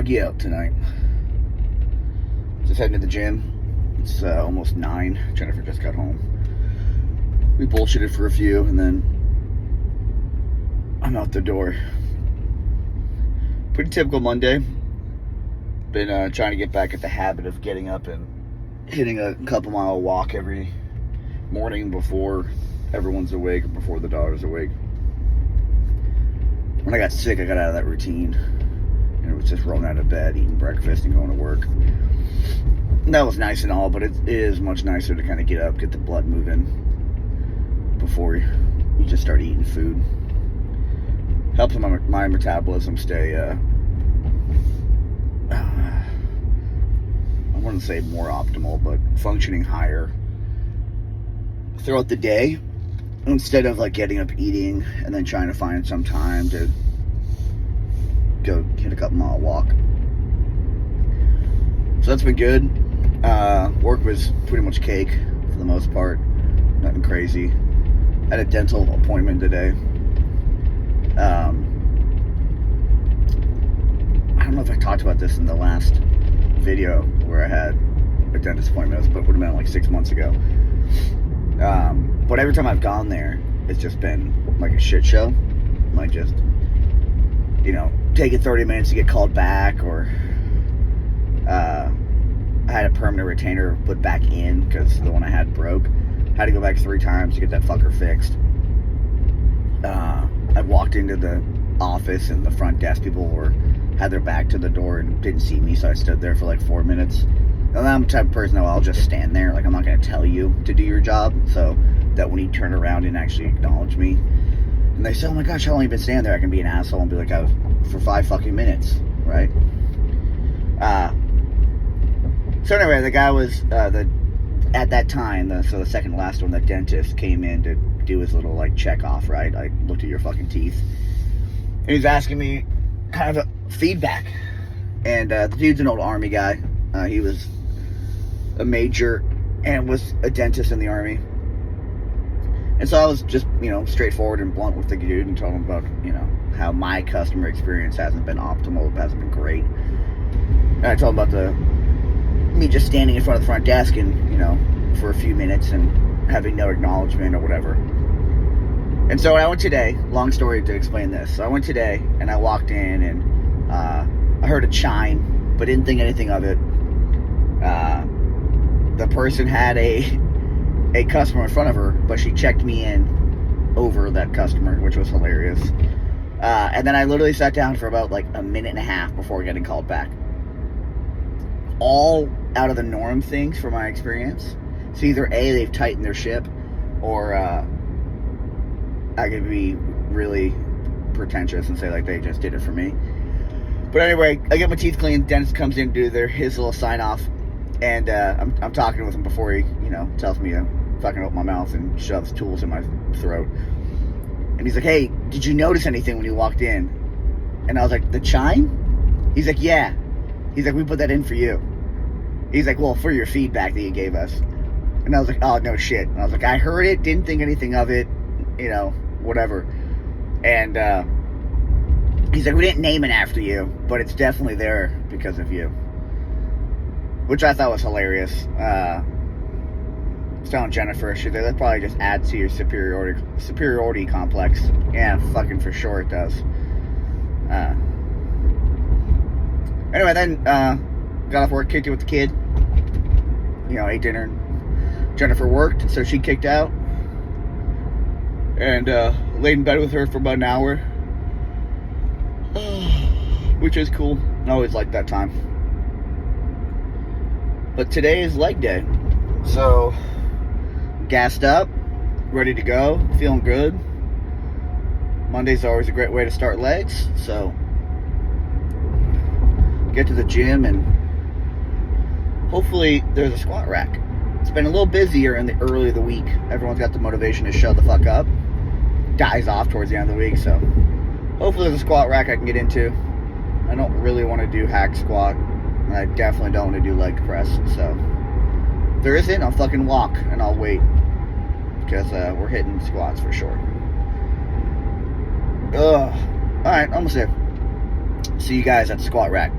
boogie out tonight. Just heading to the gym. It's almost 9. Jennifer just got home. We bullshitted for a few, and then I'm out the door. Pretty typical Monday. Been trying to get back at the habit of getting up and hitting a couple mile walk every morning before everyone's awake, or before the daughter's awake. When I got sick, I got out of that routine. And it was just rolling out of bed, eating breakfast, and going to work. And that was nice and all, but it is much nicer to kind of get up, get the blood moving before you just start eating food. Helps my metabolism stay, I wouldn't say more optimal, but functioning higher throughout the day, instead of like getting up, eating, and then trying to find some time to go hit a couple mile walk. So that's been good. Work was pretty much cake for the most part. Nothing crazy. Had a dental appointment today. I don't know if I talked about this in the last video where I had a dentist appointment, but it would have been like 6 months ago. But every time I've gone there, it's just been like a shit show. Like just, taking 30 minutes to get called back, or I had a permanent retainer put back in because the one I had broke. Had to go back 3 times to get that fucker fixed. I walked into the office and the front desk people had their back to the door and didn't see me, so I stood there for like 4 minutes. And I'm the type of person that I'll just stand there. Like, I'm not going to tell you to do your job, so that when you turn around and actually acknowledge me, and they say, oh my gosh, how long you been standing there? I can be an asshole and be like, for 5 fucking minutes, right? So anyway, the guy was, at that time, the second to last one, the dentist came in to do his little, like, check off, right? I looked at your fucking teeth. And he's asking me kind of a feedback. And the dude's an old Army guy. He was a major and was a dentist in the Army. And so I was just, straightforward and blunt with the dude and told him about, how my customer experience hasn't been optimal, hasn't been great. And I told him about me just standing in front of the front desk and, for a few minutes and having no acknowledgement or whatever. And so I went today, long story to explain this. So I went today and I walked in and I heard a chime, but didn't think anything of it. The person had a customer in front of her, but she checked me in over that customer, which was hilarious. And then I literally sat down for about like a minute and a half before getting called back. All out of the norm things from my experience. So either A, they've tightened their ship, or I could be really pretentious and say like they just did it for me. But anyway, I get my teeth cleaned. Dentist comes in to do his little sign off, and I'm talking with him before he tells me to fucking open my mouth and shoves tools in my throat. And he's like, hey, did you notice anything when you walked in? And I was like, the chime? He's like, yeah. He's like, we put that in for you. He's like, well, for your feedback that you gave us. And I was like, oh, no shit. And I was like, I heard it, didn't think anything of it, whatever. And he's like, we didn't name it after you, but it's definitely there because of you. Which I thought was hilarious. I was telling Jennifer, that probably just adds to your superiority complex. Yeah, fucking for sure it does. Anyway, then got off work, kicked it with the kid. Ate dinner. Jennifer worked, so she kicked out. And laid in bed with her for about an hour. Which is cool. I always like that time. But today is leg day. So, gassed up, ready to go, feeling good. Monday's always a great way to start legs, so get to the gym and hopefully there's a squat rack. It's been a little busier in the early of the week. Everyone's got the motivation to shut the fuck up. Dies off towards the end of the week, so hopefully there's a squat rack I can get into. I don't really want to do hack squat, and I definitely don't want to do leg press, so if there isn't, I'll fucking walk and I'll wait, because we're hitting squats for sure. Alright, almost there. See you guys at the squat rack.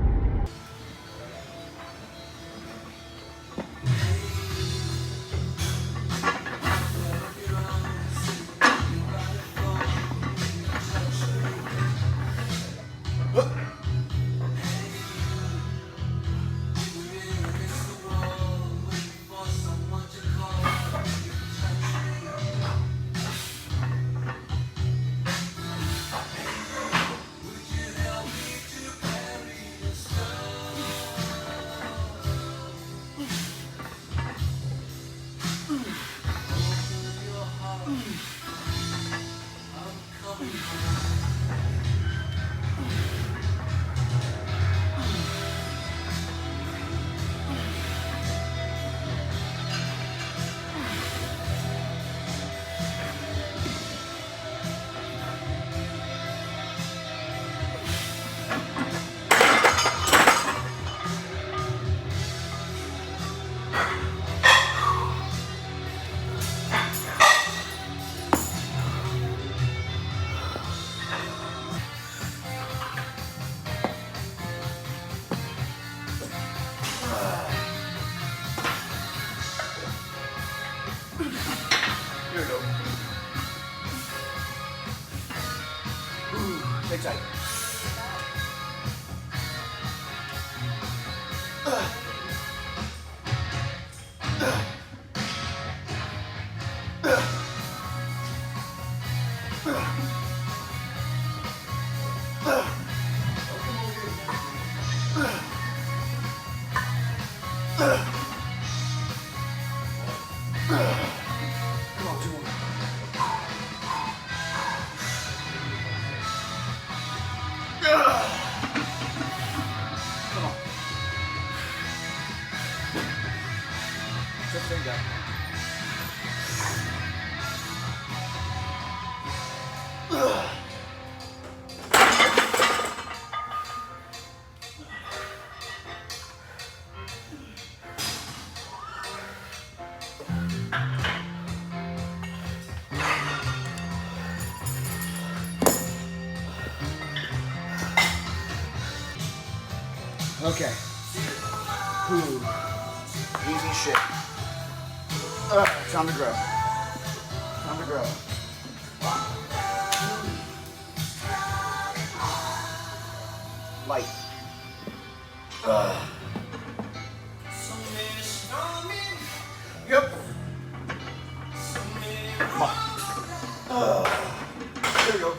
tight. Okay. Ooh. Easy shit. Time to grow. Time to grow. Light. Yep. Come on. There we go.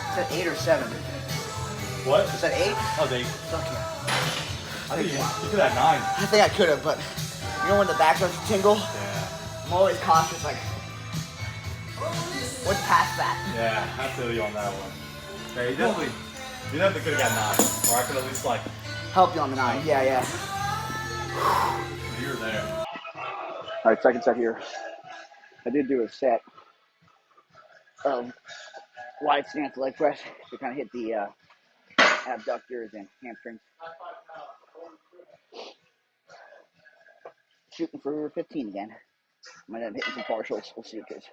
Is that 8 or 7? What? Is that 8? That was 8. Fuck yeah. I think you could have 9. I think I could have, but you know when the back starts to tingle? Yeah. I'm always cautious, like, what's past that? Yeah, I feel you on that one. Yeah, you definitely could have got 9. Or I could at least, like, Help you on the 9. Yeah, yeah. you're there. All right, second set here. I did do a set of wide stance leg press to kind of hit the abductors and hamstrings. Shooting for 15 again. Might end up hitting some partials. We'll see, kids.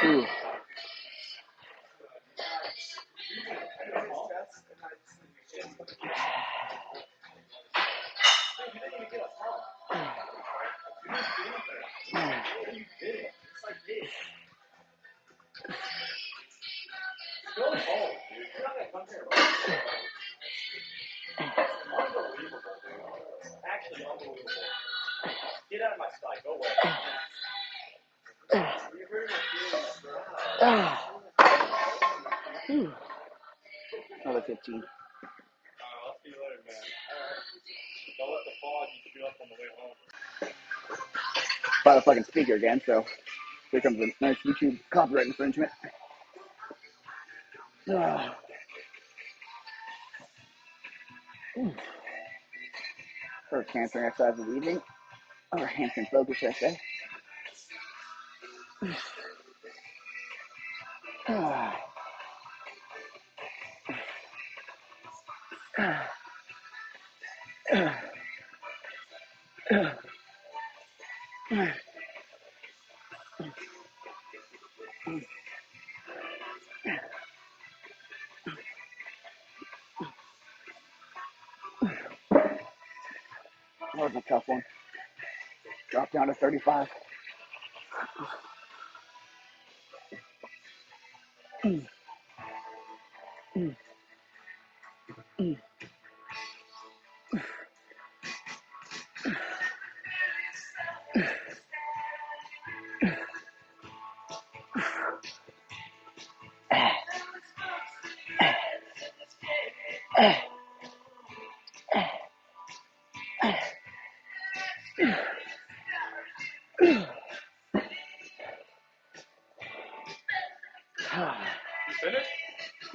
Ooh. Actually, unbelievable. Get out of my sight. Go away. Another 15. I'll see you later, man. Don't let the fog shoot up on the way home. By the fucking speaker again, so here comes a nice YouTube copyright infringement. First hamstring exercise of the evening, or hamstring focus, should I say. That was a tough one. Drop down to 35.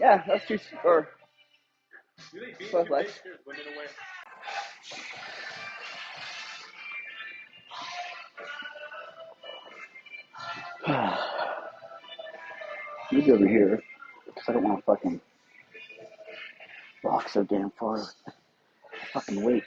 Yeah, that's too. Or Do they beat plus too less. big? Scares women away. Maybe over here, because I don't want to fucking walk so damn far. Fucking wait.